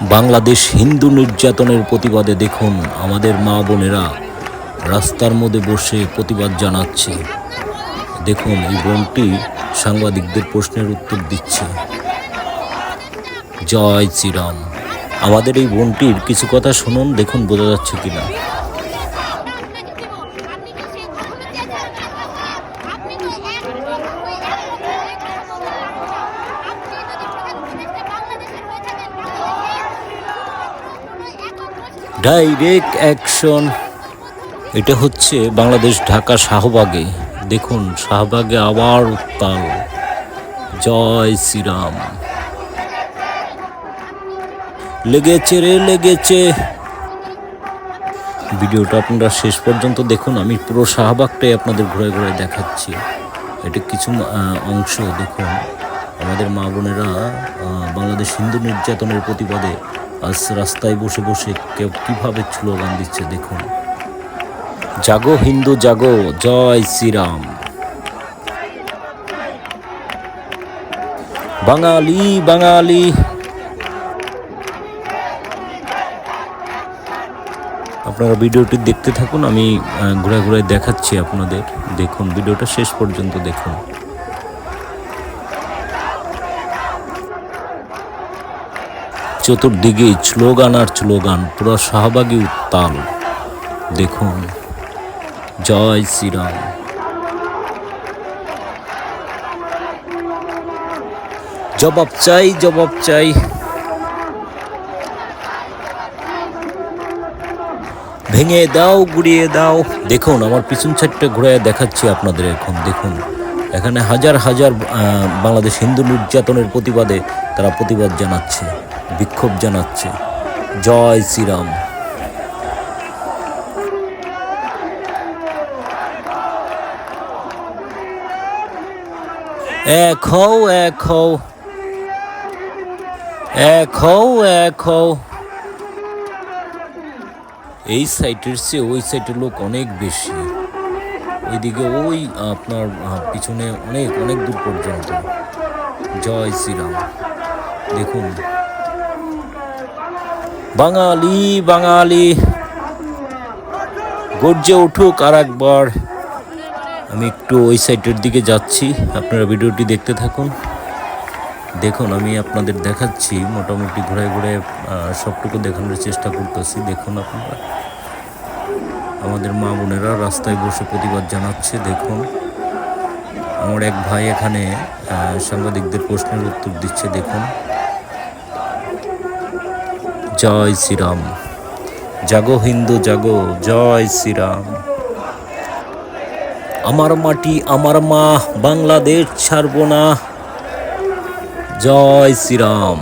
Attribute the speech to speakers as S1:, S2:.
S1: বাংলাদেশ হিন্দু নির্যাতনের প্রতিবাদে দেখুন আমাদের মা বোনেরা রাস্তার মধ্যে বসে প্রতিবাদ জানাচ্ছে। দেখুন এই বোনটি সাংবাদিকদের প্রশ্নের উত্তর দিচ্ছে। জয় শ্রীরাম। আমাদের এই বোনটির কিছু কথা শুনুন, দেখুন বোঝা যাচ্ছে কিনা। Direct action. এটা হচ্ছে বাংলাদেশ ঢাকা শাহবাগে। দেখুন শাহবাগে আবার উত্তাল। জয় শ্রীরাম। লেগেছে রে লেগেছে। ভিডিওটা আপনারা শেষ পর্যন্ত দেখুন। আমি পুরো শাহবাগটাই আপনাদের ঘুরে ঘুরে দেখাচ্ছি। এটা কিছু অংশ দেখুন। আমাদের মা বোনেরা বাংলাদেশ হিন্দু নির্যাতনের প্রতিবাদে আজ রাস্তায় বসে বসে কেউ কীভাবে স্লোগান দিচ্ছে দেখুন। জাগো হিন্দু জাগো, জয় শ্রীরাম। বাঙালি বাঙালি। আপনারা ভিডিওটি দেখতে থাকুন, আমি ঘুরে ঘুরে দেখাচ্ছি আপনাদের। দেখুন ভিডিওটা শেষ পর্যন্ত দেখুন। চতুর্দিকে স্লোগান আর স্লোগান, পুরো শাহবাগী উত্তাল। দেখুন জয় শ্রীরাম। জবাব চাই জবাব চাই। ভেঙে দাও গুড়িয়ে দাও। দেখুন আমার পিছন সাইডটা ঘুরে দেখাচ্ছি আপনাদের। এখন দেখুন এখানে হাজার হাজার বাংলাদেশ হিন্দু নির্যাতনের প্রতিবাদে তারা প্রতিবাদ জানাচ্ছে, বিক্ষোভ জানাচ্ছে। জয় শ্রীরাম। এক হও এক হও, এক হও এক হও। এই সাইটের চেয়ে ওই সাইটের লোক অনেক বেশি। ওইদিকে ওই আপনার পিছনে অনেক অনেক দূর পর্যন্ত। জয় শ্রীরাম। দেখুন বাঙালি বাঙালি গর্জে উঠুক আর একবার। আমি একটু ওই সাইটের দিকে যাচ্ছি, আপনারা ভিডিওটি দেখতে থাকুন। দেখুন আমি আপনাদের দেখাচ্ছি, মোটামুটি ঘুরে ঘুরে সবটুকু দেখানোর চেষ্টা করতেছি। দেখুন আপনারা আমাদের মা বোনেরা রাস্তায় বসে প্রতিবাদ জানাচ্ছে। দেখুন আমার এক ভাই এখানে সাংবাদিকদের প্রশ্নের উত্তর দিচ্ছে। দেখুন জয় শ্রীরাম। জাগো হিন্দু জাগো, জয় শ্রীরাম। আমার মাটি আমার মা, বাংলাদেশ ছাড়বো না। জয় শ্রীরাম।